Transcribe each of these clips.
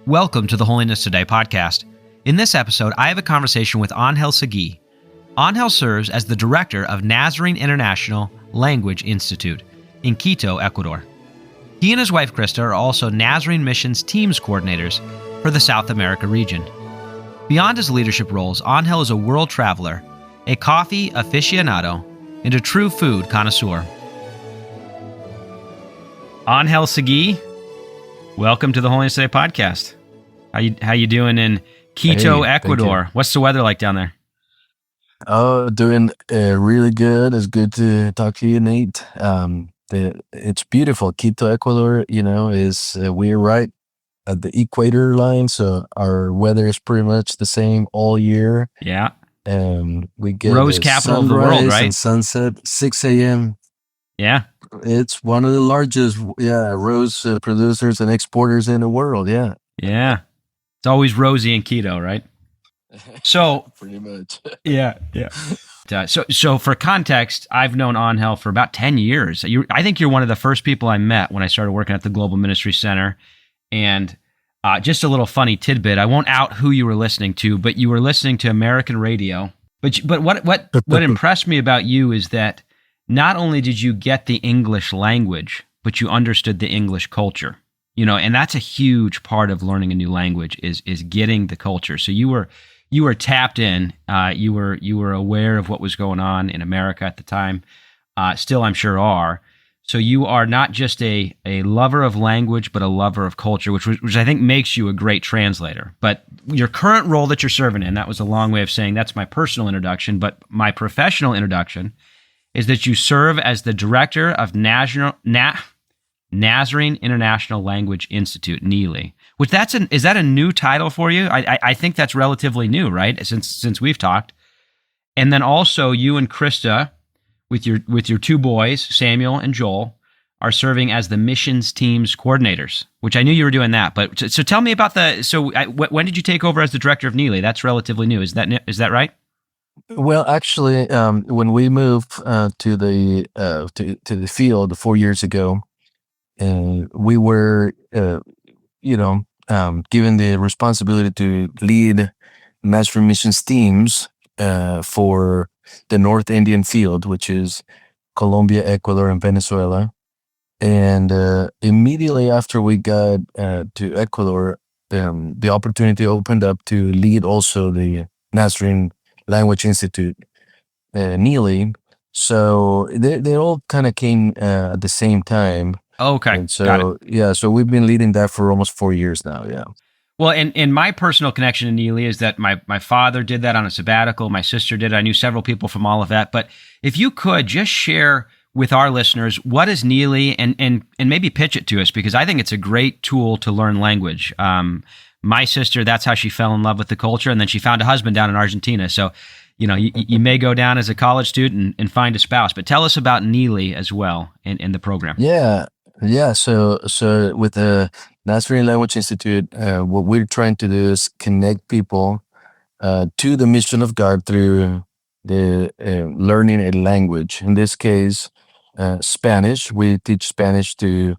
Welcome to the Holiness Today podcast. In this episode, I have a conversation with Angel Sigui. Angel serves as the director of Nazarene International Language Institute in Quito, Ecuador. He and his wife, Krista, are also Nazarene Missions Teams coordinators for the South America region. Beyond his leadership roles, Angel is a world traveler, a coffee aficionado, and a true food connoisseur. Angel Sigui, welcome to the Holiness Today podcast. How you doing in Quito, Ecuador? What's the weather like down there? Oh, doing really good. It's good to talk to you, Nate. It's beautiful. Quito, Ecuador, is we're right at the equator line, so our weather is pretty much the same all year. Yeah. We get Rose capital of the world, right? And sunset, 6 a.m. Yeah. It's one of the largest, rose producers and exporters in the world. Yeah. Yeah. It's always rosy in Quito, right? So pretty much. Yeah. So for context, I've known Angel for about 10 years. I think you're one of the first people I met when I started working at the Global Ministry Center. And just a little funny tidbit, I won't out who you were listening to, but you were listening to American radio. But what impressed me about you is that not only did you get the English language, but you understood the English culture. And that's a huge part of learning a new language is getting the culture. So you were tapped in. You were aware of what was going on in America at the time. Still, I'm sure are. So you are not just a lover of language, but a lover of culture, which I think makes you a great translator. But your current role that you're serving in, that was a long way of saying that's my personal introduction. But my professional introduction is that you serve as the director of Nazarene International Language Institute, NELI, which is that a new title for you? I think that's relatively new, right? Since we've talked. And then also you and Krista with your two boys, Samuel and Joel, are serving as the missions teams coordinators, which I knew you were doing that. But so tell me about when did you take over as the director of NELI? That's relatively new. Is that right? Well, actually, when we moved to the field 4 years ago, we were, given the responsibility to lead Nazarene Missions Teams for the North Indian field, which is Colombia, Ecuador, and Venezuela. And immediately after we got to Ecuador, the opportunity opened up to lead also the Nazarene Language Institute, NELI. So they all kind of came at the same time. Okay. And so, so we've been leading that for almost 4 years now. Yeah. Well, and my personal connection to NELI is that my father did that on a sabbatical. My sister did. I knew several people from all of that. But if you could just share with our listeners, what is NELI and maybe pitch it to us, because I think it's a great tool to learn language. My sister, that's how she fell in love with the culture. And then she found a husband down in Argentina. So, you may go down as a college student and find a spouse. But tell us about NELI as well in the program. Yeah. So with the Nazarene Language Institute, what we're trying to do is connect people to the mission of God through the learning a language. In this case, Spanish. We teach Spanish to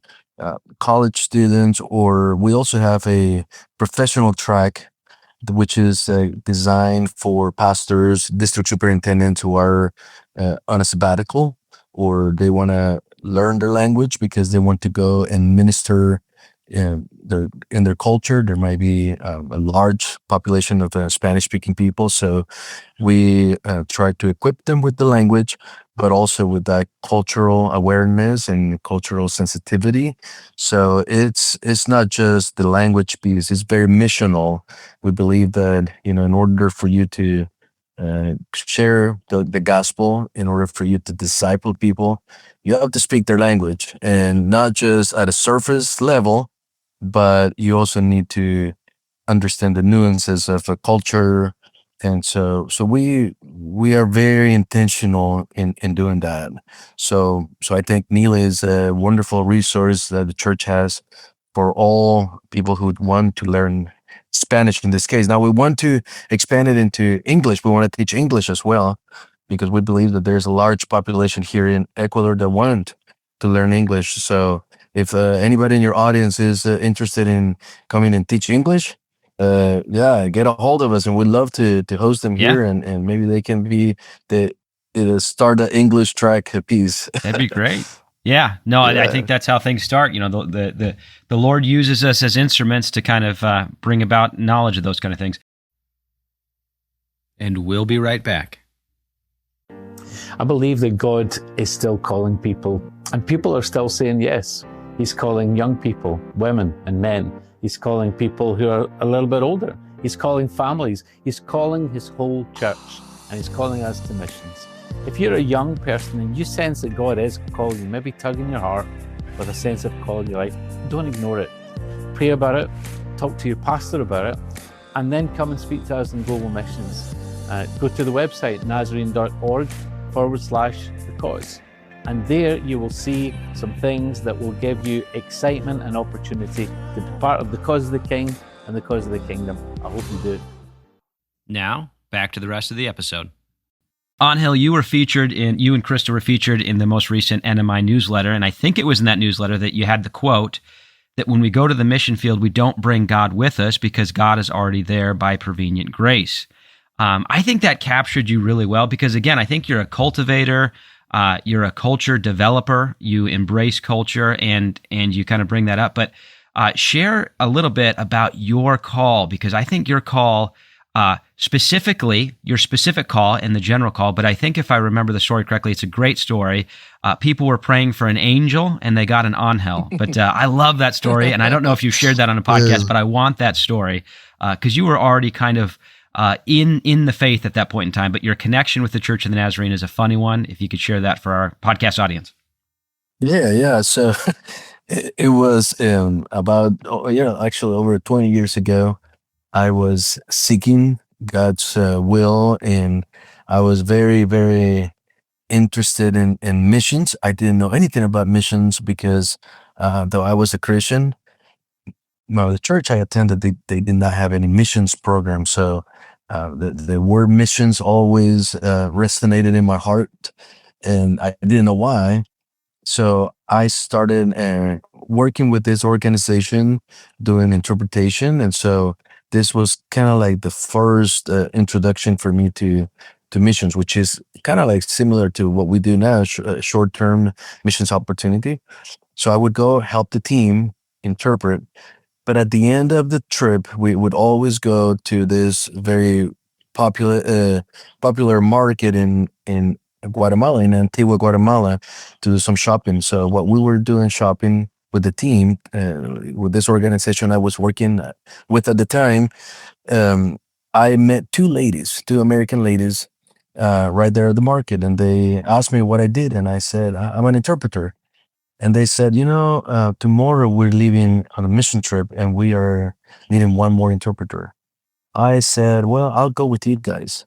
college students, or we also have a professional track, which is designed for pastors, district superintendents who are on a sabbatical, or they want to learn their language because they want to go and minister in their culture. There might be a large population of Spanish-speaking people, so we try to equip them with the language, but also with that cultural awareness and cultural sensitivity. So it's not just the language piece; it's very missional. We believe that in order for you to share the gospel, in order for you to disciple people, you have to speak their language, and not just at a surface level, but you also need to understand the nuances of a culture. And so we are very intentional in doing that. So I think NELI is a wonderful resource that the church has for all people who want to learn Spanish in this case. Now we want to expand it into English. We want to teach English as well, because we believe that there's a large population here in Ecuador that want to learn English. So if anybody in your audience is interested in coming and teach English, yeah, get a hold of us, and we'd love to host them Yeah, here, and maybe they can be the start the English track piece. that'd be great. Yeah, no, I Yeah. think that's how things start. You know, the Lord uses us as instruments to kind of bring about knowledge of those kind of things. And we'll be right back. I believe that God is still calling people, and people are still saying yes. He's calling young people, women and men. He's calling people who are a little bit older. He's calling families. He's calling his whole church, and he's calling us to missions. If you're a young person and you sense that God is calling you, maybe tugging your heart with a sense of calling your life, don't ignore it. Pray about it, talk to your pastor about it, and then come and speak to us in Global Missions. Go to the website, nazarene.org/the cause. And there you will see some things that will give you excitement and opportunity to be part of the cause of the King and the cause of the kingdom. I hope you do. Now, back to the rest of the episode. Angel, you and Krista were featured in the most recent NMI newsletter, and I think it was in that newsletter that you had the quote that when we go to the mission field, we don't bring God with us because God is already there by prevenient grace. I think that captured you really well because, again, I think you're a cultivator, you're a culture developer, you embrace culture, and you kind of bring that up. But share a little bit about your call, because I think your call, specifically, your specific call and the general call, but I think if I remember the story correctly, it's a great story. People were praying for an angel and they got an angel. But I love that story, and I don't know if you shared that on a podcast, but I want that story because you were already kind of in the faith at that point in time, but your connection with the Church of the Nazarene is a funny one. If you could share that for our podcast audience. Yeah. So it was about, actually over 20 years ago. I was seeking God's will, and I was very, very interested in missions. I didn't know anything about missions because though I was a Christian, the church I attended, they did not have any missions program. So the word missions always resonated in my heart, and I didn't know why. So I started working with this organization doing interpretation. And so this was kind of like the first introduction for me to missions, which is kind of like similar to what we do now, short-term missions opportunity. So I would go help the team interpret. But at the end of the trip, we would always go to this very popular market in Guatemala, in Antigua, Guatemala, to do some shopping. So what we were doing shopping with the team, with this organization I was working with at the time, I met two American ladies, right there at the market, and they asked me what I did, and I said, I'm an interpreter. And they said, tomorrow we're leaving on a mission trip, and we are needing one more interpreter. I said, well, I'll go with you guys.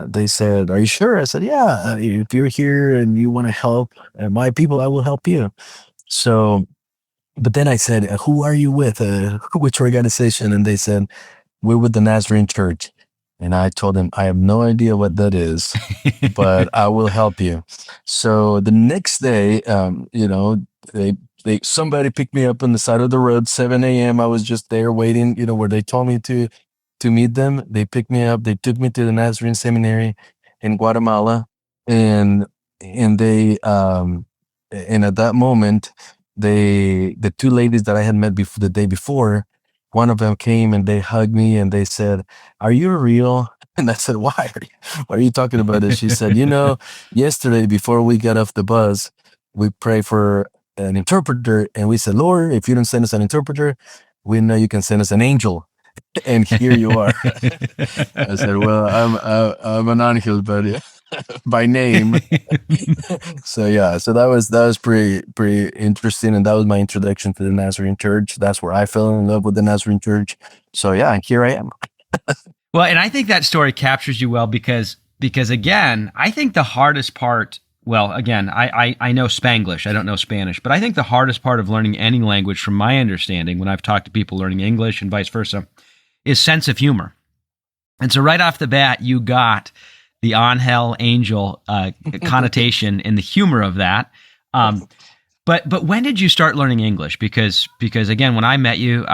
They said, are you sure? I said, yeah, if you're here and you want to help my people, I will help you. So, but then I said, who are you with? Which organization? And they said, we're with the Nazarene Church. And I told them, I have no idea what that is, but I will help you. So the next day, somebody picked me up on the side of the road, 7 a.m. I was just there waiting, where they told me to meet them. They picked me up. They took me to the Nazarene Seminary in Guatemala, and they and at that moment, the two ladies that I had met before the day before, one of them came and they hugged me and they said, "Are you real?" And I said, "Why? Why are you talking about this?" She said, yesterday before we got off the bus, we prayed for an interpreter, and we said, Lord, if you don't send us an interpreter, we know you can send us an angel. And here you are. I said, well, I'm an angel, but by name. So that was pretty interesting, and that was my introduction to the Nazarene Church. That's where I fell in love with the Nazarene Church. So and here I am. Well, and I think that story captures you well because again, I think the hardest part. Well, again, I know Spanglish. I don't know Spanish, but I think the hardest part of learning any language, from my understanding, when I've talked to people learning English and vice versa, is sense of humor. And so right off the bat, you got the angel connotation and the humor of that. But when did you start learning English? Because again, when I met you,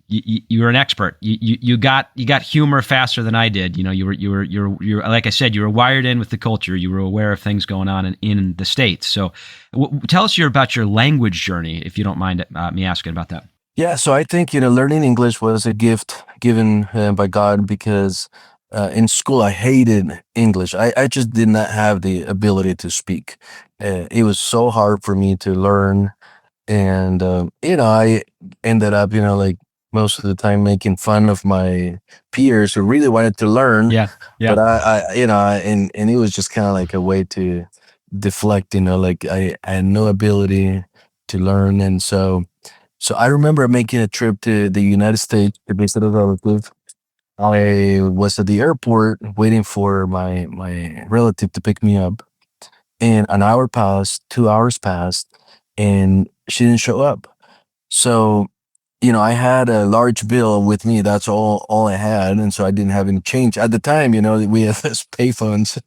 you were an expert. You got humor faster than I did. You know, you're like I said, you were wired in with the culture. You were aware of things going on in the States. So tell us about your language journey, if you don't mind me asking about that. Yeah, so I think, learning English was a gift given by God because in school I hated English. I just did not have the ability to speak. It was so hard for me to learn. And, I ended up, like most of the time making fun of my peers who really wanted to learn. Yeah. But and it was just kind of like a way to deflect, like I had no ability to learn. And so I remember making a trip to the United States to visit a relative. I was at the airport waiting for my relative to pick me up, and an hour passed, 2 hours passed, and she didn't show up. So, I had a large bill with me. That's all I had, and so I didn't have any change at the time. We had this payphones,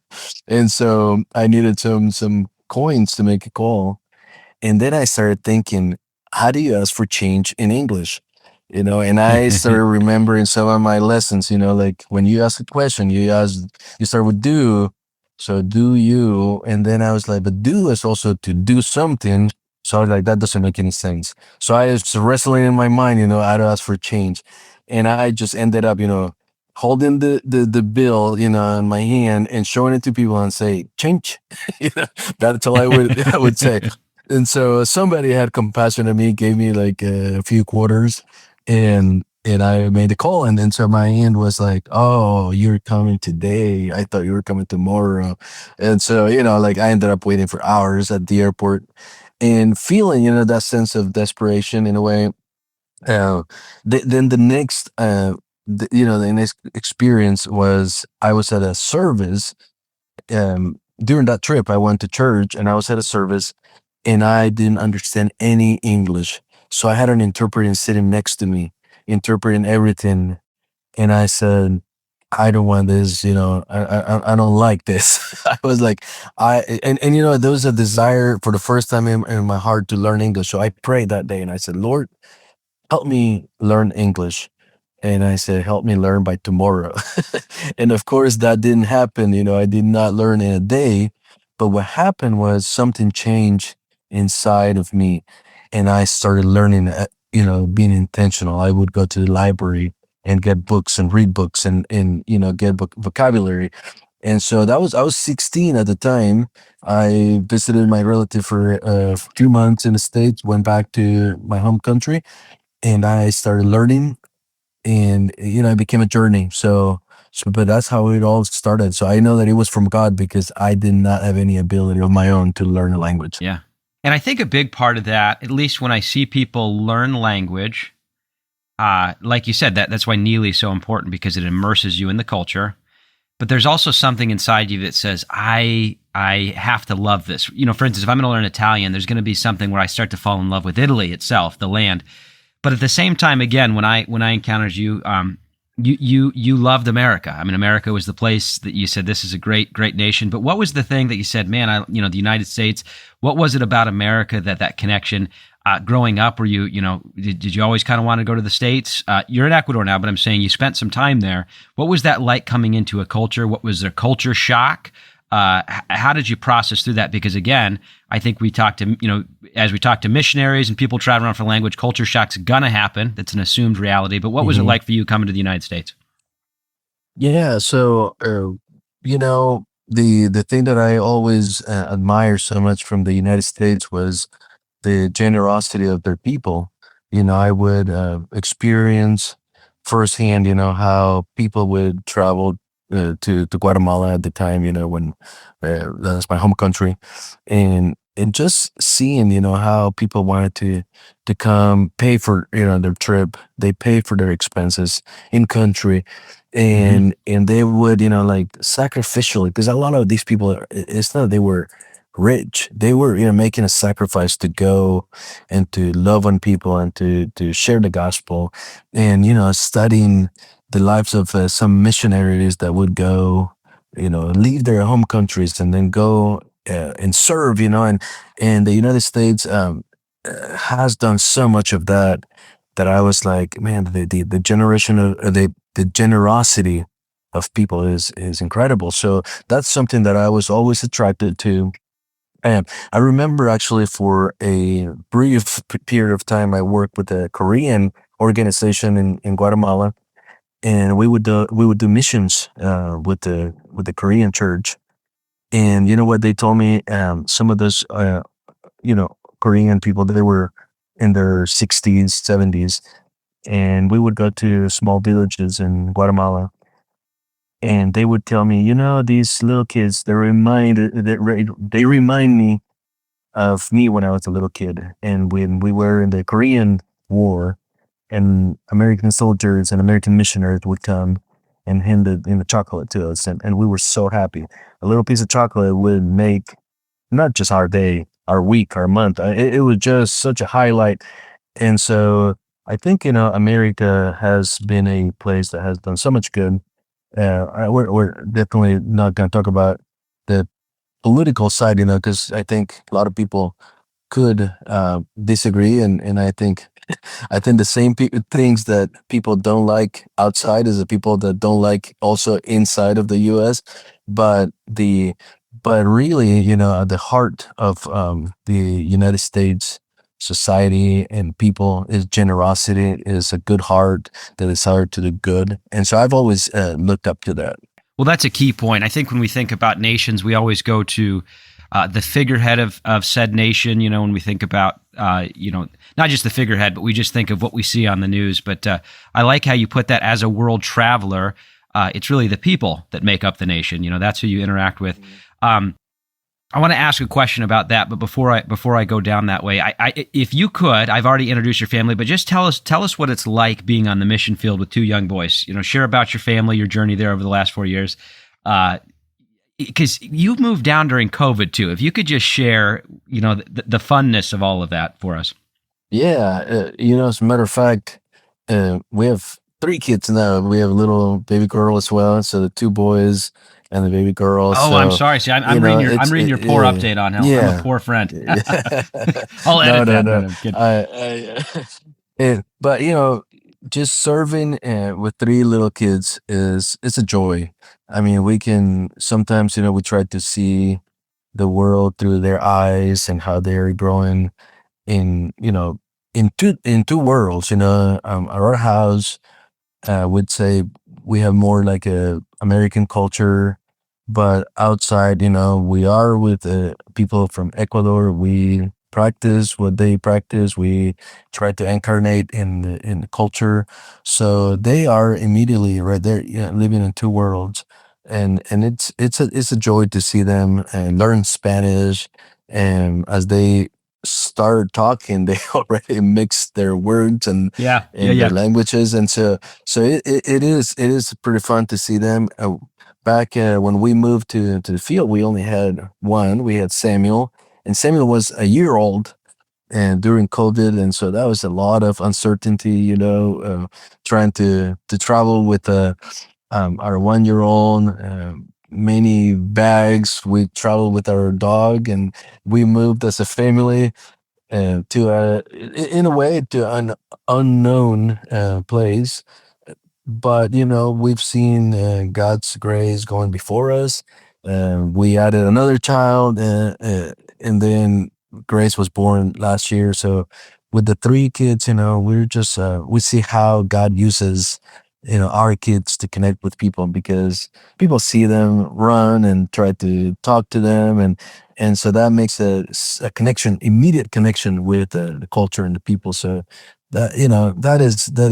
and so I needed some coins to make a call. And then I started thinking, how do you ask for change in English? And I started remembering some of my lessons, like when you ask a question, you start with do. So do you, and then I was like, but do is also to do something. So I was like, that doesn't make any sense. So I was wrestling in my mind, how to ask for change. And I just ended up, holding the bill, in my hand and showing it to people and say, change. That's all I would say. And so somebody had compassion on me, gave me like a few quarters, and I made a call. And then so my hand was like, oh, you're coming today. I thought you were coming tomorrow. And so, like I ended up waiting for hours at the airport and feeling, that sense of desperation in a way. Then the next, the next experience was I was at a service. During that trip, I went to church and I was at a service and I didn't understand any English. So I had an interpreter sitting next to me, interpreting everything. And I said, I don't want this, I don't like this. I was like, there was a desire for the first time in my heart to learn English. So I prayed that day and I said, Lord, help me learn English. And I said, help me learn by tomorrow. And of course that didn't happen. I did not learn in a day. But what happened was something changed inside of me. And I started learning, being intentional. I would go to the library and get books and read books and get vocabulary. And so I was 16 at the time. I visited my relative for a few months in the States, went back to my home country, and I started learning, and, it became a journey. But that's how it all started. So I know that it was from God because I did not have any ability of my own to learn a language. Yeah. And I think a big part of that, at least when I see people learn language, like you said, that's why Neely is so important because it immerses you in the culture. But there's also something inside you that says, I have to love this. For instance, if I'm going to learn Italian, there's going to be something where I start to fall in love with Italy itself, the land. But at the same time, again, when I encountered you, you loved America. I mean, America was the place that you said, this is a great nation. But what was the thing that you said, man, the United States, what was it about America that connection, growing up, were you, did you always kind of want to go to the States? You're in Ecuador now, but I'm saying you spent some time there. What was that like coming into a culture? What was their culture shock? How did you process through that? Because again, I think we talked to, as we talk to missionaries and people traveling around for language, culture shock's gonna happen. That's an assumed reality. But what was it like for you coming to the United States? Yeah. So, the thing that I always admire so much from the United States was the generosity of their people. I would experience firsthand, how people would travel to Guatemala at the time, when that's my home country, and just seeing, how people wanted to come pay for, their trip. They pay for their expenses in country, and they would, like sacrificially, because a lot of these people, it's not that they were rich. They were, making a sacrifice to go and to love on people and to share the gospel, and, studying the lives of some missionaries that would go, leave their home countries and then go and serve, and the United States has done so much of that I was like, man, the generation of the generosity of people is incredible. So that's something that I was always attracted to. And I remember actually for a brief period of time, I worked with a Korean organization in Guatemala, and we would do missions with the Korean church. And you know what they told me? Some of those Korean people, they were in their 60s, 70s, and we would go to small villages in Guatemala, and they would tell me, these little kids, they remind me of me when I was a little kid, and when we were in the Korean War, and American soldiers and American missionaries would come and hand the chocolate to us, and we were so happy. A little piece of chocolate would make not just our day, our week, our month. It was just such a highlight. And so I think, America has been a place that has done so much good. We're definitely not going to talk about the political side, because I think a lot of people could disagree, and I think the same things that people don't like outside is the people that don't like also inside of the U.S. But really, at the heart of the United States society and people is generosity, is a good heart, the desire to do good, and so I've always looked up to that. Well, that's a key point. I think when we think about nations, we always go to the figurehead of said nation, when we think about, not just the figurehead, but we just think of what we see on the news. But I like how you put that as a world traveler. It's really the people that make up the nation. That's who you interact with. I want to ask a question about that, but before I go down that way, I if you could, I've already introduced your family, but just tell us what it's like being on the mission field with two young boys. Share about your family, your journey there over the last 4 years. Because you moved down during COVID too. If you could just share, the funness of all of that for us. Yeah, as a matter of fact, we have 3 kids now. We have a little baby girl as well. So the 2 boys and the baby girl. Oh, so, I'm sorry. See, I'm reading your poor update on him. Yeah. I'm a poor friend. Yeah. I'll edit that. No. No, kidding. But just serving with 3 little kids it's a joy. I mean, we can sometimes, we try to see the world through their eyes and how they're growing in two worlds. Our house, would say we have more like a American culture, but outside, we are with people from Ecuador. We practice what they practice. We try to incarnate in the culture, so they are immediately right there, living in 2 worlds, and it's a joy to see them and learn Spanish, and as they start talking, they already mix their words and their languages, and so it is pretty fun to see them. Back when we moved to the field, we only had one. We had Samuel, and Samuel was a year old, and during COVID, and so that was a lot of uncertainty. Trying to travel with our 1-year-old. Many bags. We traveled with our dog, and we moved as a family in a way, to an unknown place. But we've seen God's grace going before us. We added another child, and then Grace was born last year. So with the 3 kids, we're just we see how God uses our kids to connect with people, because people see them run and try to talk to them, and so that makes a connection, immediate connection with the culture and the people. So that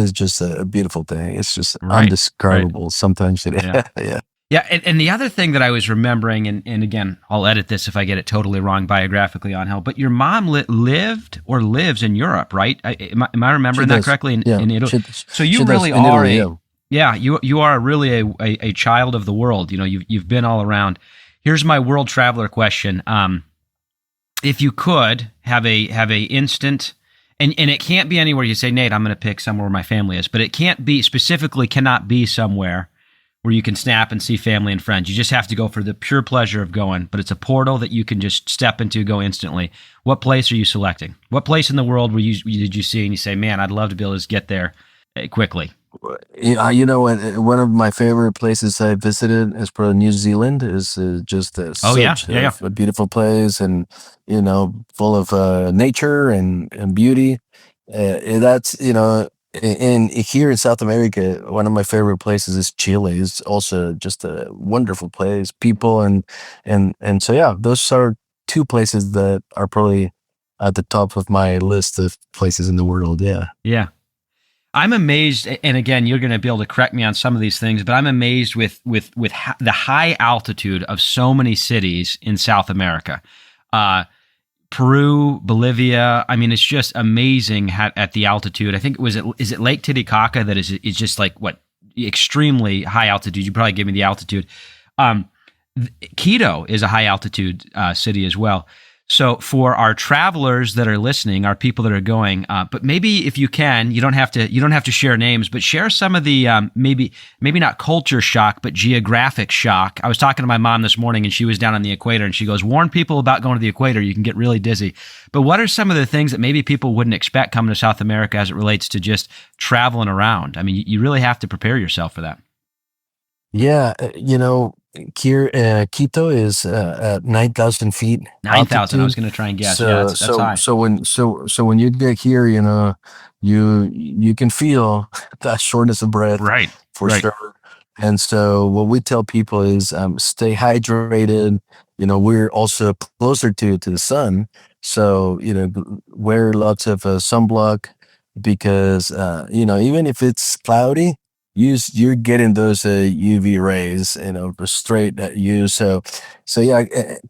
is just a beautiful thing. It's just undescribable sometimes. Yeah. Yeah, and the other thing that I was remembering, and again, I'll edit this if I get it totally wrong biographically on Hell, but your mom lived or lives in Europe, right? Am I remembering that correctly? In Italy. So you really are you are really a child of the world. You've been all around. Here's my world traveler question. If you could have a instant, and it can't be anywhere you say, Nate, I'm going to pick somewhere where my family is, but it cannot be somewhere where you can snap and see family and friends. You just have to go for the pure pleasure of going, but it's a portal that you can just step into, go instantly. What place are you selecting? What place in the world did you see and you say, man, I'd love to be able to just get there quickly? You know, one of my favorite places I visited is probably New Zealand. Is just a beautiful place, and you know, full of nature and beauty. That's, you know, in here in South America, one of my favorite places is Chile. It's also just a wonderful place, people, and so yeah, those are two places that are probably at the top of my list of places in the world. Yeah. Yeah. I'm amazed, and again, you're going to be able to correct me on some of these things, but I'm amazed with the high altitude of so many cities in South America. Peru, Bolivia. I mean, it's just amazing at the altitude. I think is it Lake Titicaca that is just like what, extremely high altitude. You probably give me the altitude. Quito is a high altitude city as well. So for our travelers that are listening, our people that are going, but maybe if you can, you don't have to share names, but share some of the maybe not culture shock, but geographic shock. I was talking to my mom this morning, and she was down on the equator, and she goes, "Warn people about going to the equator. You can get really dizzy." But what are some of the things that maybe people wouldn't expect coming to South America as it relates to just traveling around? I mean, you really have to prepare yourself for that. Yeah, you know, here Quito is at 9,000 feet 9,000. I was altitude. going to try and guess. So Yeah, that's high. when you get here, you know, you can feel that shortness of breath, Right. for Right. sure. And so what we tell people is stay hydrated. You know, we're also closer to the sun, so you know, wear lots of sunblock, because you know, even if it's cloudy, you're getting those UV rays, you know, straight at you. So yeah,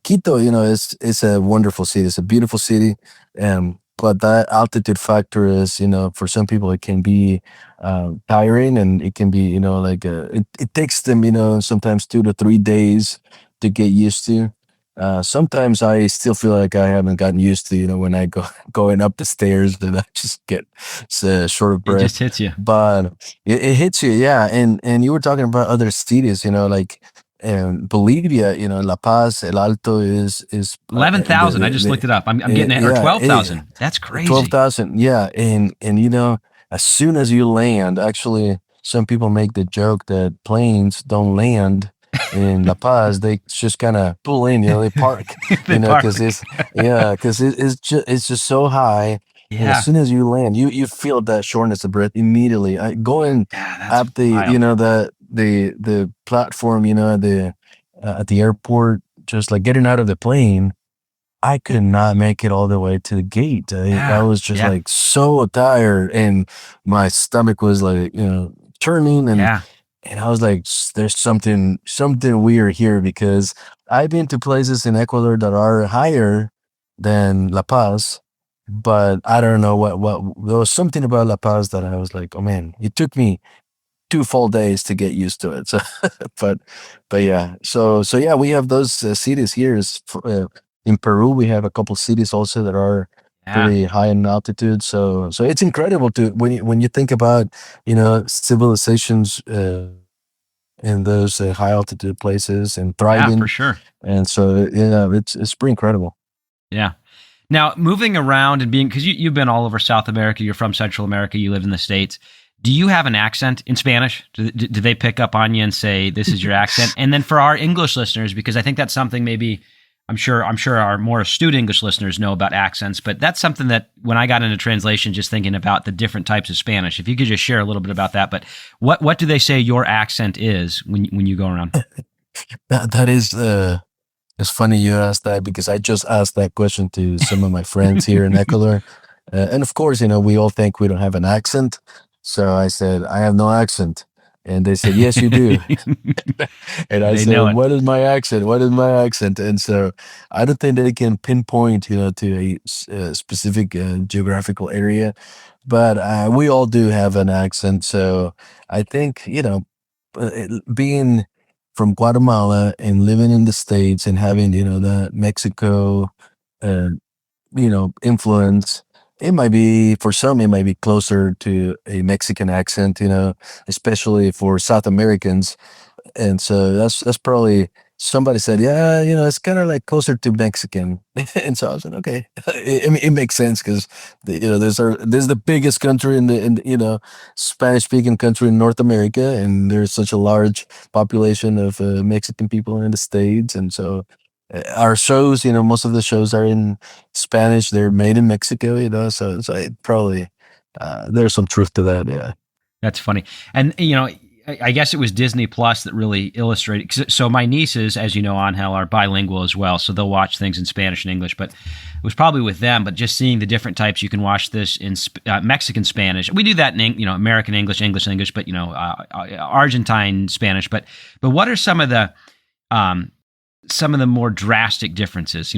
Quito, you know, is a wonderful city. It's a beautiful city, but that altitude factor is, you know, for some people it can be tiring, and it can be, you know, like it takes them, you know, sometimes 2 to 3 days to get used to. Sometimes I still feel like I haven't gotten used to, you know, when I go going up the stairs, and I just get short of It breath. just hits you. But it hits you, yeah. And you were talking about other cities, you know, like Bolivia, you know, La Paz, El Alto is 11,000. I just looked it up. I'm getting it, or yeah, 12,000. That's crazy. 12,000, yeah. And you know, as soon as you land, actually, some people make the joke that planes don't land in La Paz. They just kind of pull in, you know, they park, They you know, park. because it's just so high. And Yeah. as soon as you land, you feel that shortness of breath immediately. Going Yeah, that's up the, wild. you know, the platform, you know, at the airport, just like getting out of the plane, I could not make it all the way to the gate. I was just Yeah. like so tired, and my stomach was like, you know, turning, and Yeah. I was like, there's something weird here, because I've been to places in Ecuador that are higher than La Paz, but I don't know what there was something about La Paz that I was like, oh man, it took me 2 full days to get used to it. So, but yeah, so yeah, we have those cities here. In Peru, we have a couple cities also that are Yeah. pretty high in altitude. So it's incredible to when you think about, you know, civilizations in those high altitude places and Yeah, thriving. for sure. And so yeah, it's pretty incredible. Yeah. Now, moving around and being, because you've been all over South America, you're from Central America, you live in the States. Do you have an accent in Spanish? Do they pick up on you and say, this is your accent? And then for our English listeners, because I think that's something maybe, I'm sure our more astute English listeners know about accents, but that's something that when I got into translation, just thinking about the different types of Spanish, if you could just share a little bit about that. But what do they say your accent is when you go around? That is it's funny you asked that, because I just asked that question to some of my friends here in Ecuador, and of course, you know, we all think we don't have an accent. So I said, I have no accent, and they said, yes, you do. And I They know said, it. what is my accent? What is my accent? And so I don't think they can pinpoint, you know, to a specific geographical area, but we all do have an accent. So I think, you know, being from Guatemala and living in the States and having, you know, the Mexico, uh, you know, influence, it might be, for some, it might be closer to a Mexican accent, you know, especially for South Americans. and so that's probably somebody said, yeah, it's kind of like closer to Mexican, and so I was like, okay, it makes sense because there's the biggest country in Spanish speaking country in North America, and there's such a large population of Mexican people in the States, and so our shows, most of the shows are in Spanish. They're made in Mexico, so it probably there's some truth to that, yeah. That's funny. And, I guess it was Disney Plus that really illustrated. So my nieces, as you know, Angel, are bilingual as well. So they'll watch things in Spanish and English, but it was probably with them. But just seeing the different types, you can watch this in Mexican Spanish. We do that in, American English, but, Argentine Spanish. But what are some of the more drastic differences,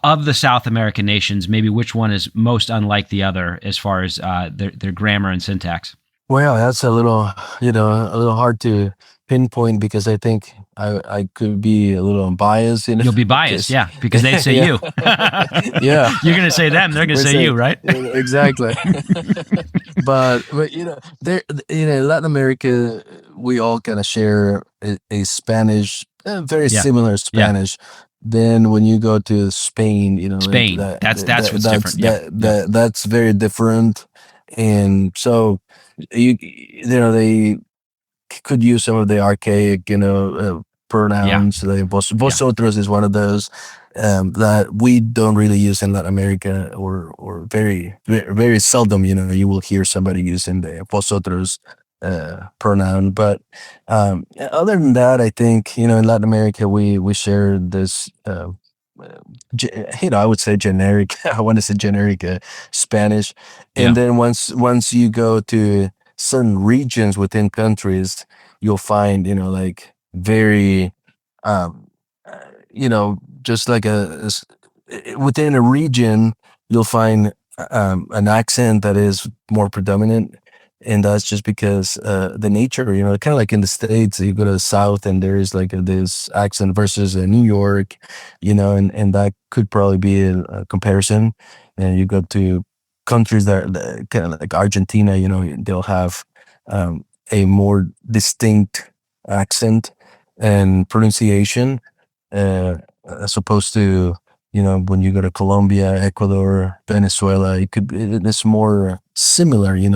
of the South American nations? Maybe which one is most unlike the other as far as their grammar and syntax? Well, that's a little hard to pinpoint because I think I could be a little biased. You'll be biased, yeah, because they say you. Yeah, you're going to say them; they're going to say you, right? Exactly. but there, Latin America, we all kind of share a Spanish, very similar Spanish. Yeah. Then when you go to Spain, Spain, that's what's different. That's very different, and so. They could use some of the archaic, pronouns. Yeah. Vosotros is one of those that we don't really use in Latin America, or very, very, very seldom. You will hear somebody using the vosotros pronoun. But other than that, I think in Latin America we share this. I would say generic. I want to say generic Spanish, and then once you go to certain regions within countries, you'll find like very, just like within a region, you'll find an accent that is more predominant. And that's just because the nature, kind of like in the States, you go to the South and there is like this accent versus New York, and that could probably be a comparison. And you go to countries that kind of like Argentina, they'll have a more distinct accent and pronunciation as opposed to, when you go to Colombia, Ecuador, Venezuela, it's more similar, in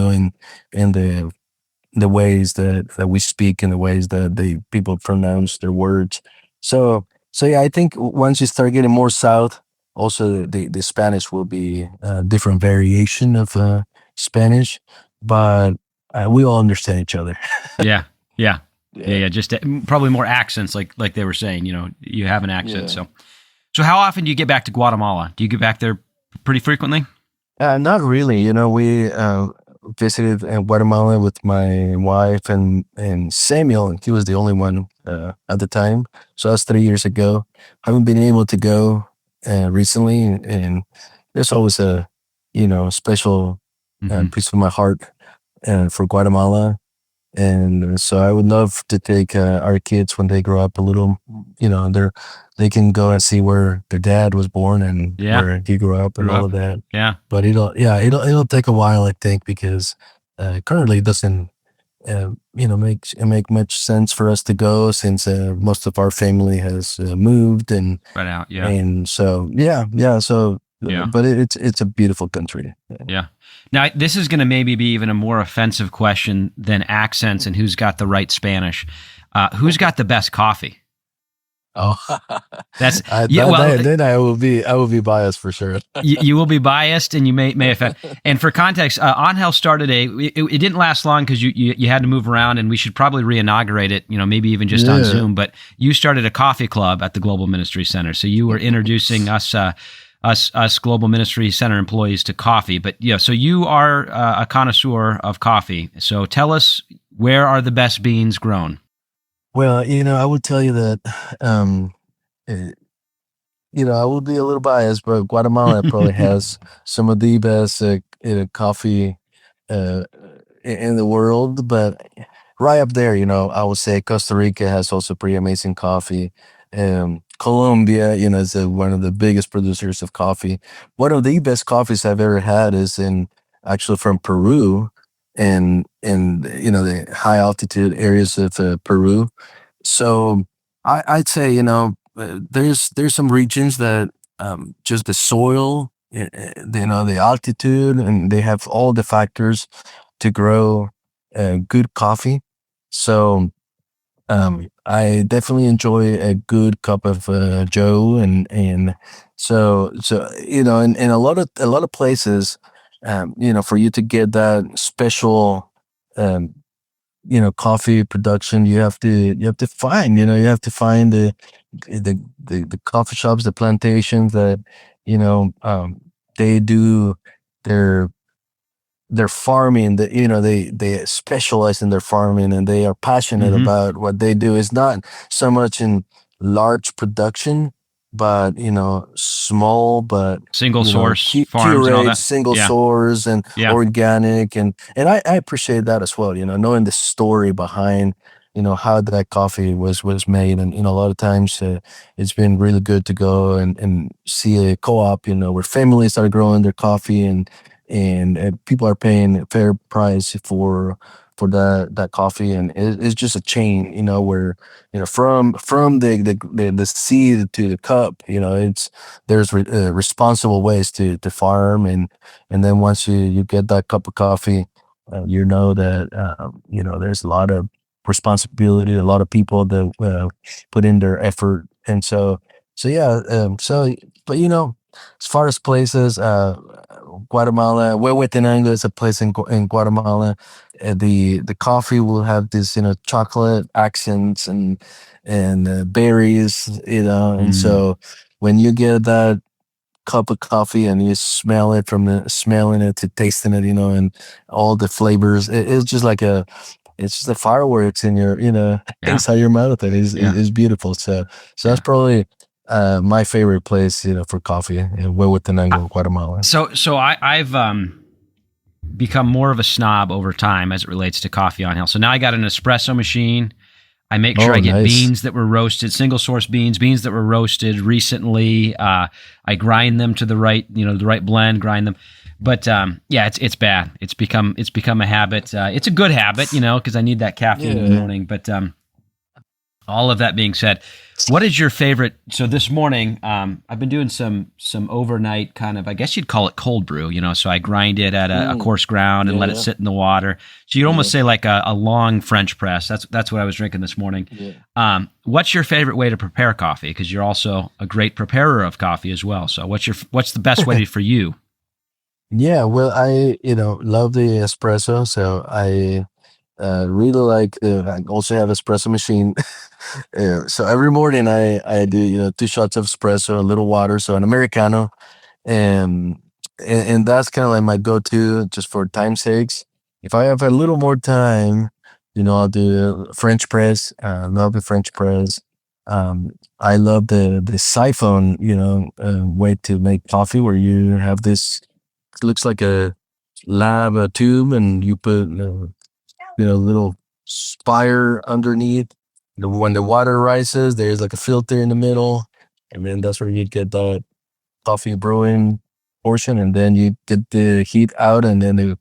the ways that we speak and the ways that the people pronounce their words. So yeah, I think once you start getting more south, also the Spanish will be a different variation of Spanish, but we all understand each other. Yeah. Just probably more accents, like they were saying. You have an accent, So how often do you get back to Guatemala? Do you get back there pretty frequently? Not really. We visited Guatemala with my wife and Samuel, and he was the only one at the time. So that's 3 years ago. I haven't been able to go recently, and there's always a special piece of my heart for Guatemala. And so I would love to take our kids when they grow up a little, they can go and see where their dad was born and where he grew up and all of that. Yeah. But it'll take a while, I think, because currently it doesn't, make much sense for us to go since most of our family has moved and right out. Yeah. And so, So, but it's a beautiful country. Yeah. Now, this is going to maybe be even a more offensive question than accents and who's got the right Spanish. Who's got the best coffee? Oh, that's then I will be biased for sure. you will be biased, and you may offend. And for context, Angel started it didn't last long because you had to move around, and we should probably reinaugurate it. Maybe even just on Zoom. But you started a coffee club at the Global Ministry Center, so you were introducing us Global Ministry Center employees to coffee. But so you are a connoisseur of coffee. So tell us, where are the best beans grown? Well, I would tell you that, I will be a little biased, but Guatemala probably has some of the best coffee in the world. But right up there, I would say Costa Rica has also pretty amazing coffee. Colombia, is one of the biggest producers of coffee. One of the best coffees I've ever had is actually from Peru, and the high altitude areas of Peru. So I'd say, there's some regions that just the soil, the altitude, and they have all the factors to grow good coffee. So I definitely enjoy a good cup of Joe, and so in a lot of places, for you to get that special, um, coffee production, you have to find the coffee shops, the plantations that they do their their farming, they specialize in their farming, and they are passionate Hmm. about what they do. It's not so much in large production, but small, but Single source farms and all curate, that. single Yeah. source, and Yeah. organic, and I appreciate that as well, knowing the story behind how that coffee was made. And a lot of times, it's been really good to go and see a co-op, where families are growing their coffee, and people are paying a fair price for that coffee. And it's just a chain, where from the seed to the cup, there's responsible ways to farm. And then once you get that cup of coffee, that there's a lot of responsibility, a lot of people that put in their effort. And so yeah, but as far as places, Guatemala, Huehuetenango is a place in Guatemala. The coffee will have this, chocolate accents and berries, and Mm. so when you get that cup of coffee and you smell it, from the smelling it to tasting it, and all the flavors, it's just like it's just the fireworks in your, Yeah. inside your mouth, and Yeah. is beautiful. So that's Yeah. probably my favorite place, for coffee in Huehuetenango, Guatemala. So I've become more of a snob over time as it relates to coffee on hill. So now I got an espresso machine. I make sure Oh, I get nice. beans that were roasted, single source beans that were roasted recently. I grind them to the right blend, grind them. But yeah, it's bad. It's become a habit. It's a good habit, because I need that caffeine in the Yeah. morning. But all of that being said, what is your favorite? So this morning, I've been doing some overnight kind of, I guess you'd call it cold brew, So I grind it at a coarse ground and let it sit in the water. So you'd almost say like a long French press. That's what I was drinking this morning. Yeah. What's your favorite way to prepare coffee? Because you're also a great preparer of coffee as well. So what's the best way for you? Yeah, well, I love the espresso, so I really like. I also have espresso machine. So every morning I do 2 shots of espresso, a little water, so an americano, and and that's kind of like my go-to, just for time's sakes. If I have a little more time, I'll do French press. Love the French press. I love the siphon, way to make coffee, where you have this, it looks like a lava tube, and you put little spire underneath. When the water rises, there's like a filter in the middle, and then that's where you get the coffee brewing portion, and then you get the heat out, and then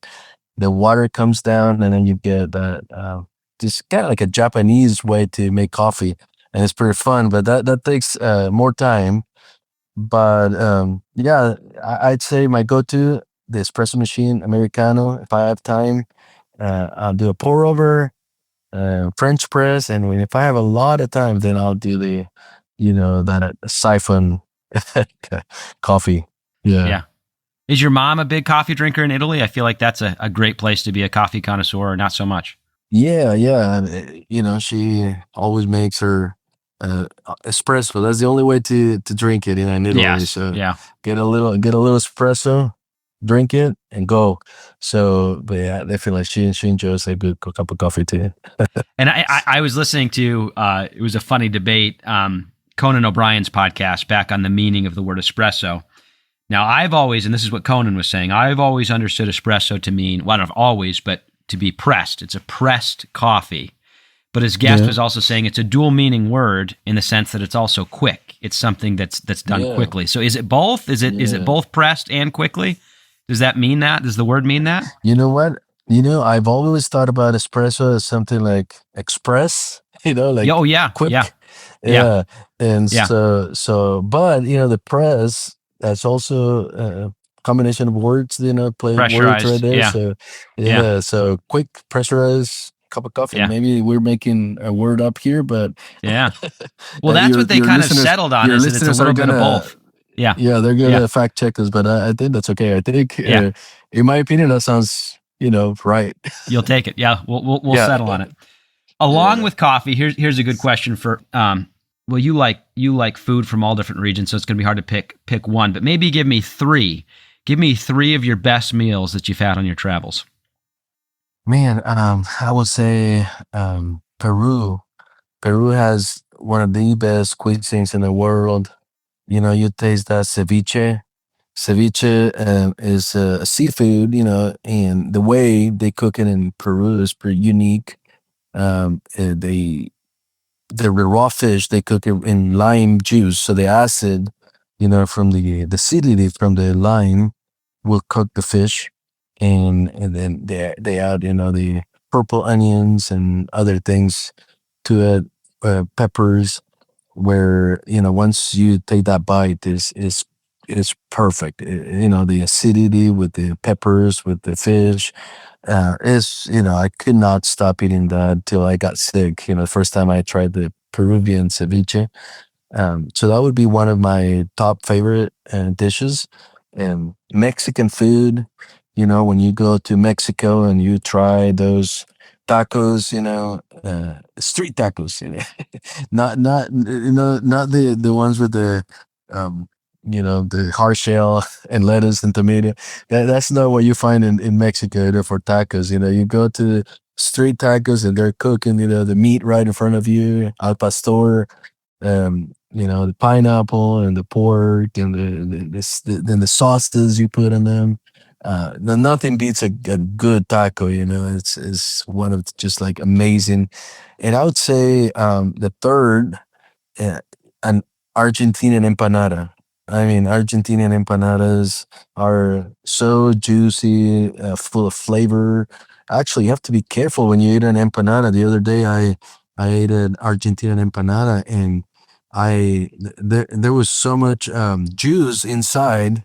the water comes down, and then you get that, just kind of like a Japanese way to make coffee, and it's pretty fun. But that takes more time. But yeah, I'd say my go-to, the espresso machine americano. If I have time, I'll do a pour over, French press, and if I have a lot of time, then I'll do the, that siphon coffee. Yeah. Yeah. Is your mom a big coffee drinker in Italy? I feel like that's a great place to be a coffee connoisseur, or not so much. Yeah, yeah. She always makes her espresso. That's the only way to drink it, in Italy. Yes. So Yeah. get a little espresso, drink it, and go. So, but yeah, I feel like she enjoys a good cup of coffee too. And I was listening to, it was a funny debate, Conan O'Brien's podcast back on the meaning of the word espresso. Now, I've always, and this is what Conan was saying, I've always understood espresso to mean, well, not always, but to be pressed. It's a pressed coffee. But his guest was also saying it's a dual meaning word, in the sense that it's also quick. It's something that's done quickly. So is it both? Is it both pressed and quickly? Does that mean that? Does the word mean that? You know what? I've always thought about espresso as something like express. like Oh yeah, quick. yeah, Yeah. And yeah. but the press, that's also a combination of words, play words right Pressurized. there. Yeah, So yeah, so quick, pressurized cup of coffee. yeah, Maybe we're making a word up here, but yeah. Well, that's what they kind of settled on, your is that it's a listeners are little bit of gonna, both. Yeah, yeah, they're yeah, gonna fact check us, but I think that's okay. I think, yeah. in my opinion, that sounds, right. You'll take it. Yeah, we'll Yeah. settle on it. Along with coffee, here's a good question for well, you like food from all different regions, so it's going to be hard to pick one, but maybe give me three. Give me three of your best meals that you've had on your travels. Man, I would say Peru. Peru has one of the best cuisines in the world. You taste that ceviche. Ceviche is seafood, and the way they cook it in Peru is pretty unique. The raw fish, they cook it in lime juice, so the acid, from the acidity from the lime will cook the fish, and then they add, the purple onions and other things to it, peppers, where, once you take that bite, is perfect. The acidity with the peppers, with the fish, is, I could not stop eating that till I got sick. The first time I tried the Peruvian ceviche. So that would be one of my top favorite dishes. And Mexican food, when you go to Mexico and you try those tacos, street tacos, not the ones with the, the hard shell and lettuce and tomato. That's not what you find in Mexico, for tacos. You go to street tacos and they're cooking, the meat right in front of you, al pastor, the pineapple and the pork and then the sauces you put in them. Nothing beats a good taco. It's one of just like amazing. And I would say the third, uh, an Argentinian empanada. I mean, Argentinian empanadas are so juicy, full of flavor. Actually, you have to be careful when you eat an empanada. The other day, I ate an Argentinian empanada, and there was so much juice inside,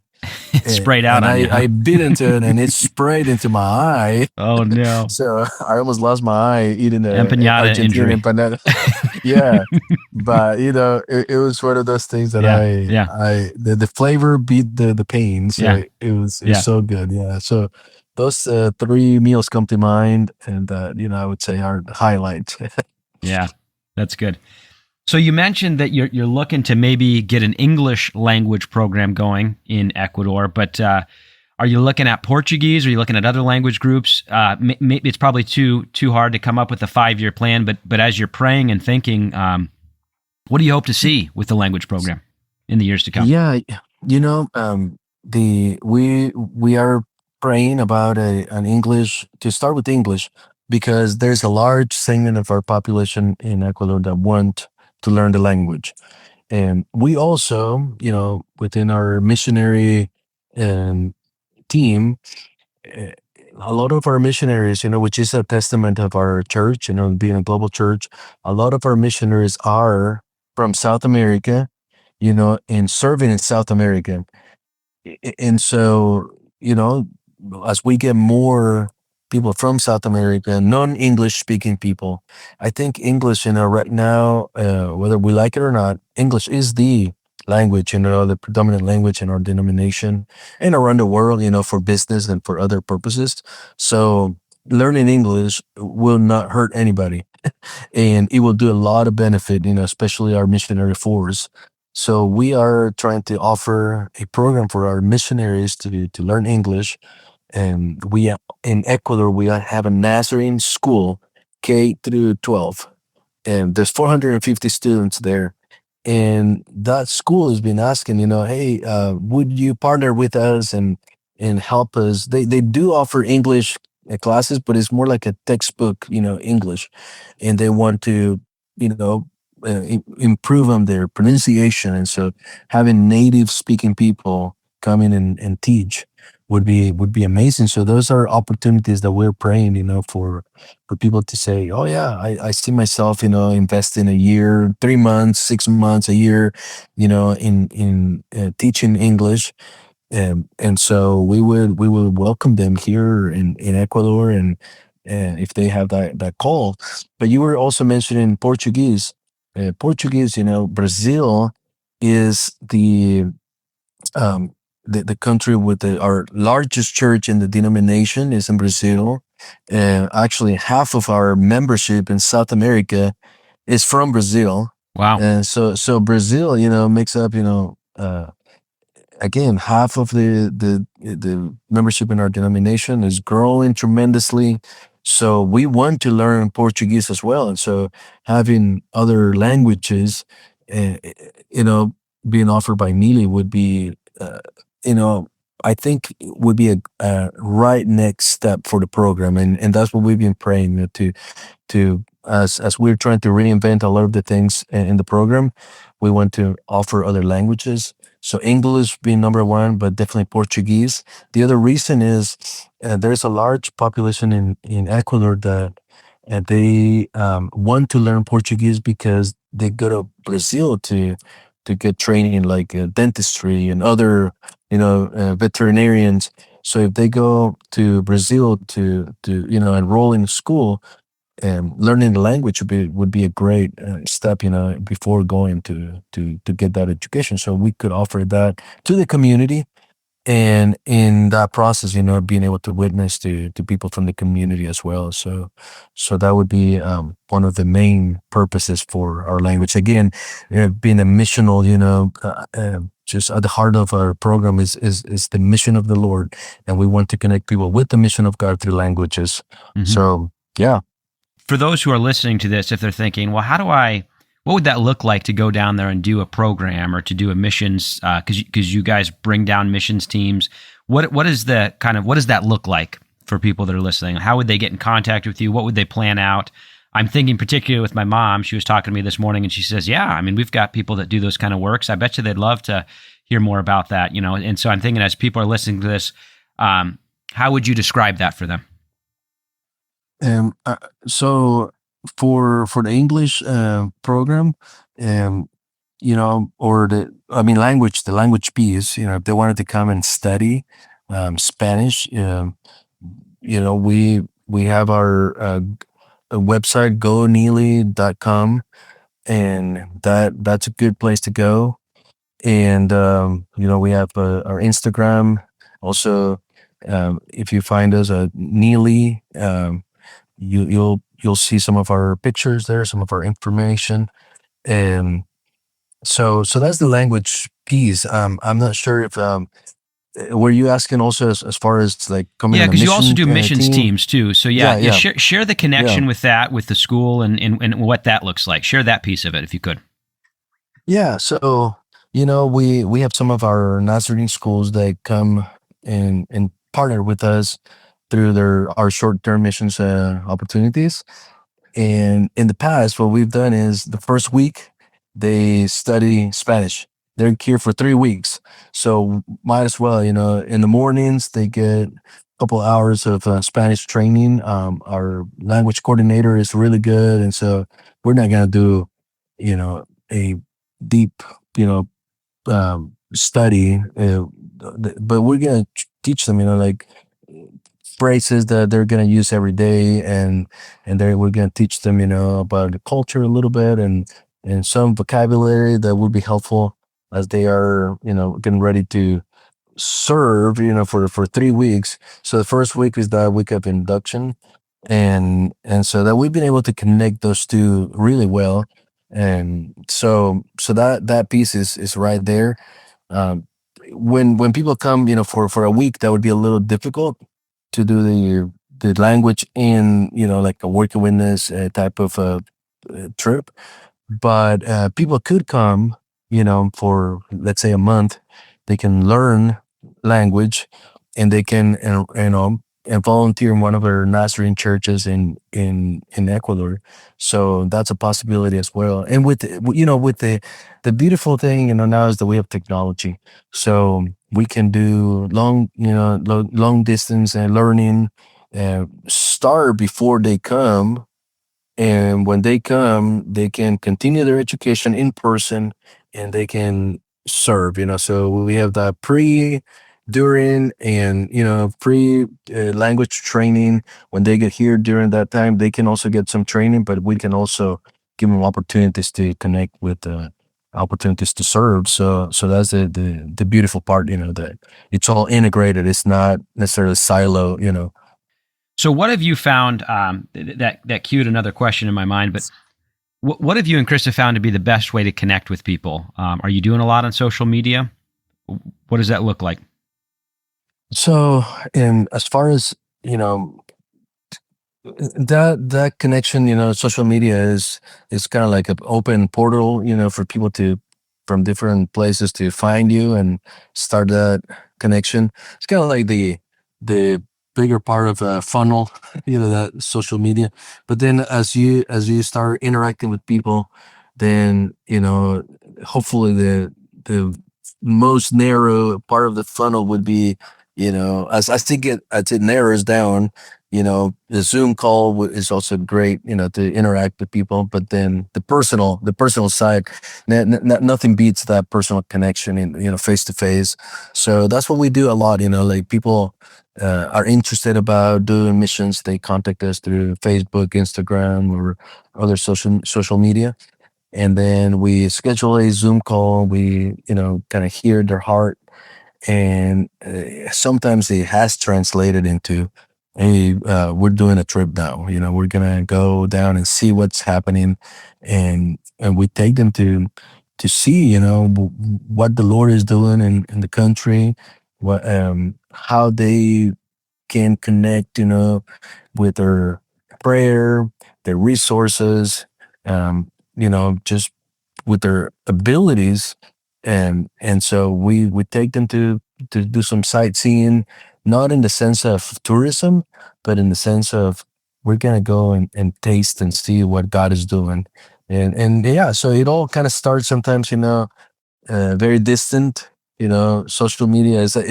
Sprayed out and on you. Huh? I bit into it, and it sprayed into my eye. Oh no! So I almost lost my eye eating an Empanada Argentinian injury. empanada. Yeah, but it was one of those things that Yeah. the flavor beat the pain. So Yeah. it was so good. Yeah. So those three meals come to mind, and I would say are the highlights. Yeah, that's good. So you mentioned that you're looking to maybe get an English language program going in Ecuador, but are you looking at Portuguese? Are you looking at other language groups? Maybe it's probably too hard to come up with a 5-year plan, but as you're praying and thinking, what do you hope to see with the language program in the years to come? Yeah, we are praying about an English, to start with English, because there's a large segment of our population in Ecuador that want to learn the language. And we also, within our missionary team, eh, a lot of our missionaries, which is a testament of our church, being a global church, a lot of our missionaries are from South America, and serving in South America. And so, as we get more people from South America, non-English speaking people, I think English, right now, whether we like it or not, English is the language, the predominant language in our denomination and around the world, for business and for other purposes. So learning English will not hurt anybody, and it will do a lot of benefit, especially our missionary force. So we are trying to offer a program for our missionaries to learn English. And in Ecuador, we have a Nazarene school, K through 12, and there's 450 students there. And that school has been asking, hey, would you partner with us and help us? They do offer English classes, but it's more like a textbook, English, and they want to, improve on their pronunciation. And so having native speaking people come in and teach. would be amazing. So those are opportunities that we're praying, for people to say, oh yeah, I see myself, invest in a year, 3 months, 6 months, a year, in teaching English. And so we would welcome them here in Ecuador, and if they have that call. But you were also mentioning Portuguese. Portuguese, Brazil is um, the country with our largest church in the denomination is in Brazil. Actually, half of our membership in South America is from Brazil. Wow. And so Brazil, makes up, again, half of the membership in our denomination is growing tremendously. So we want to learn Portuguese as well, and so having other languages, uh, you know, being offered by Neely would be, you know, I think would be a right next step for the program, and that's what we've been praying, to as we're trying to reinvent a lot of the things in the program. We want to offer other languages, so English being number one, but definitely Portuguese. The other reason is, there's a large population in Ecuador that, they want to learn Portuguese because they go to Brazil to get training, like dentistry and other, veterinarians. So if they go to Brazil to enroll in school, learning the language would be a great step, before going to get that education. So we could offer that to the community, and in that process, being able to witness to people from the community as well. So that would be one of the main purposes for our language. Again, being a missional, just at the heart of our program is the mission of the Lord, and we want to connect people with the mission of God through languages. Mm-hmm. So yeah. For those who are listening to this, if they're thinking, well, what would that look like to go down there and do a program or to do a missions? Because you guys bring down missions teams. What does that look like for people that are listening? How would they get in contact with you? What would they plan out? I'm thinking particularly with my mom. She was talking to me this morning, and she says, "Yeah, I mean, we've got people that do those kind of works. I bet you they'd love to hear more about that." And so I'm thinking, as people are listening to this, how would you describe that for them? So for the English program, or the language piece, if they wanted to come and study Spanish, we have our website, goneely.com, and that's a good place to go. And we have our Instagram also. If you find us at Neely, you'll see some of our pictures there, some of our information, and so that's the language piece. I'm not sure if were you asking also as far as like coming? Yeah, on a because you also do mission missions team? teams too. So Yeah. share the connection with that, with the school, and what that looks like. Share that piece of it if you could. Yeah, so we have some of our Nazarene schools that come and partner with us through our short-term missions opportunities. And in the past, what we've done is the first week they study Spanish. They're here for 3 weeks, so might as well, in the mornings they get a couple hours of Spanish training. Our language coordinator is really good, and so we're not gonna do, a deep, study, but we're gonna teach them, like phrases that they're gonna use every day, and we're gonna teach them, about the culture a little bit, and some vocabulary that would be helpful as they are, getting ready to serve, for 3 weeks. So the first week is that week of induction, and so that we've been able to connect those two really well, and so that piece is right there. Um, when people come, for a week, that would be a little difficult to do the language in, like a working witness type of trip. But people could come, for let's say a month. They can learn language, and they can, and volunteer in one of our Nazarene churches in Ecuador. So that's a possibility as well. And with the beautiful thing, now is that we have technology. So We can do long distance and learning, start before they come, and when they come, they can continue their education in person, and they can serve. So we have that pre, during, and pre language training. When they get here during that time, they can also get some training, but we can also give them opportunities to connect with opportunities to serve. So that's the beautiful part, that it's all integrated. It's not necessarily silo. So, what have you found? That cued another question in my mind. But what have you and Krista found to be the best way to connect with people? Are you doing a lot on social media? What does that look like? So, as far as that connection, social media is kind of like an open portal, for people to from different places to find you and start that connection. It's kind of like the bigger part of a funnel, that social media. But then as you start interacting with people, then hopefully the most narrow part of the funnel would be, as I think as it narrows down, the Zoom call is also great, to interact with people. But then the personal side, nothing beats that personal connection in, face to face. So that's what we do a lot. Like people are interested about doing missions. They contact us through Facebook, Instagram, or other social media, and then we schedule a Zoom call. We kind of hear their heart, and sometimes it has translated into, hey, we're doing a trip now, we're gonna go down and see what's happening, and we take them to see, what the Lord is doing in the country, what how they can connect, with their prayer, their resources, just with their abilities. And so we take them to do some sightseeing, not in the sense of tourism, but in the sense of, we're gonna go and taste and see what God is doing. And yeah, so it all kind of starts sometimes, very distant. Social media it's a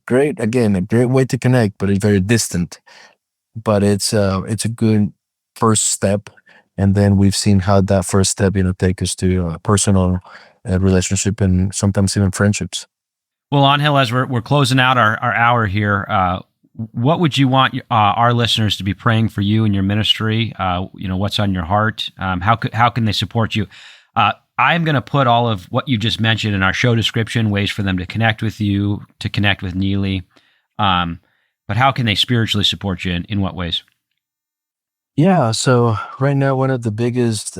great way to connect, but it's very distant. But it's a good first step, and then we've seen how that first step, take us to a personal relationship, and sometimes even friendships. Well, Angel, as we're closing out our hour here, what would you want our listeners to be praying for you and your ministry? What's on your heart? How can they support you? I'm going to put all of what you just mentioned in our show description, ways for them to connect with you, to connect with Neely. But how can they spiritually support you in what ways? Yeah. So right now, one of the biggest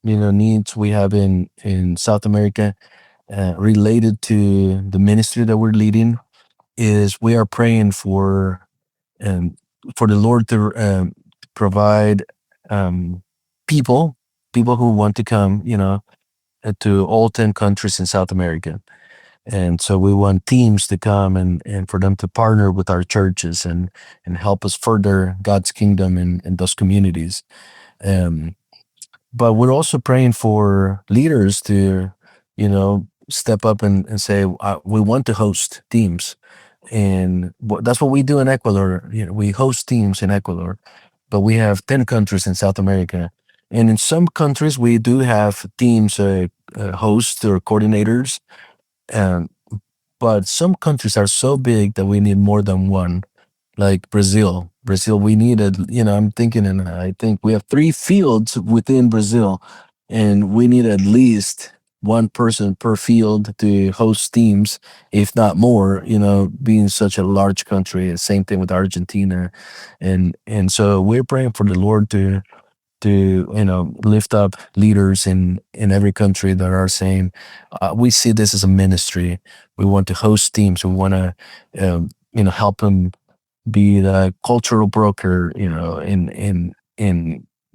needs we have in South America, related to the ministry that we're leading, is we are praying um, for the Lord to provide people who want to come, to all 10 countries in South America. And so we want teams to come, and for them to partner with our churches, and help us further God's kingdom in those communities. Um, but we're also praying for leaders to, step up and say, we want to host teams. And that's what we do in Ecuador. We host teams in Ecuador, but we have 10 countries in South America. And in some countries, we do have teams, hosts or coordinators. Um, but some countries are so big that we need more than one, like Brazil. Brazil, we needed, I'm thinking, and I think we have 3 fields within Brazil, and we need at least one person per field to host teams, if not more, being such a large country. Same thing with Argentina. And so we're praying for the Lord to lift up leaders in every country that are saying, we see this as a ministry. We want to host teams. We want to help them be the cultural broker, in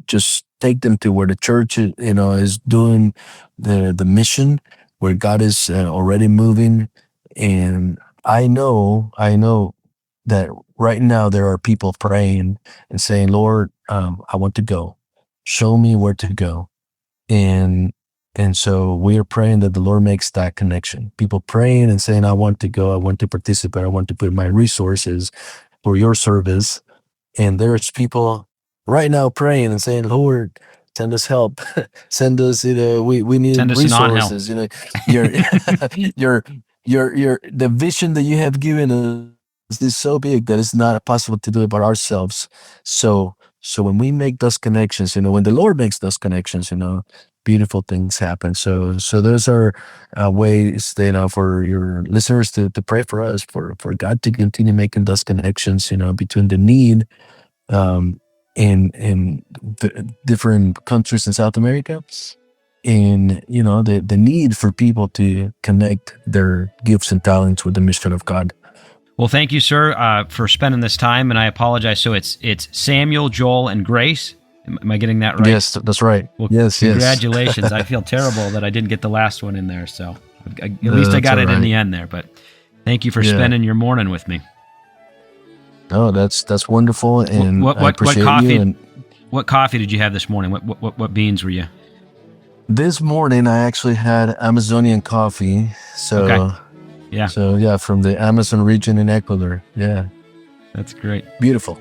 just take them to where the church is doing the mission, where God is already moving. And I know that right now there are people praying and saying, Lord, I want to go. Show me where to go. And And so we are praying that the Lord makes that connection. People praying and saying, I want to go, I want to participate, I want to put my resources for your service. And there's people right now praying and saying, Lord, send us help. Send us, we need Send us an resources. The vision that you have given us is so big that it's not possible to do it by ourselves. So when we make those connections, when the Lord makes those connections, beautiful things happen. So those are ways, for your listeners to pray for us, for God to continue making those connections, between the need in the different countries in South America, and the need for people to connect their gifts and talents with the mission of God. Well, thank you, sir, for spending this time, and I apologize. So it's Samuel, Joel, and Grace. Am I getting that right? Yes, that's right. Well, yes. Congratulations. I feel terrible that I didn't get the last one in there. So at least I got it in the end there. But thank you for spending your morning with me. Oh, that's wonderful, and I appreciate coffee, you. And what coffee did you have this morning? What beans were you? This morning I actually had Amazonian coffee. So okay. Yeah. So yeah, from the Amazon region in Ecuador. Yeah. That's great. Beautiful.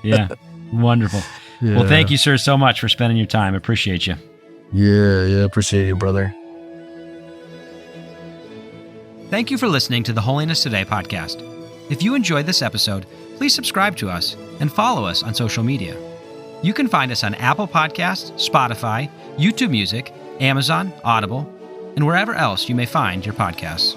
Yeah. Wonderful. Yeah. Well, thank you, sir, so much for spending your time. I appreciate you. Yeah. Appreciate you, brother. Thank you for listening to the Holiness Today podcast. If you enjoyed this episode, please subscribe to us and follow us on social media. You can find us on Apple Podcasts, Spotify, YouTube Music, Amazon, Audible, and wherever else you may find your podcasts.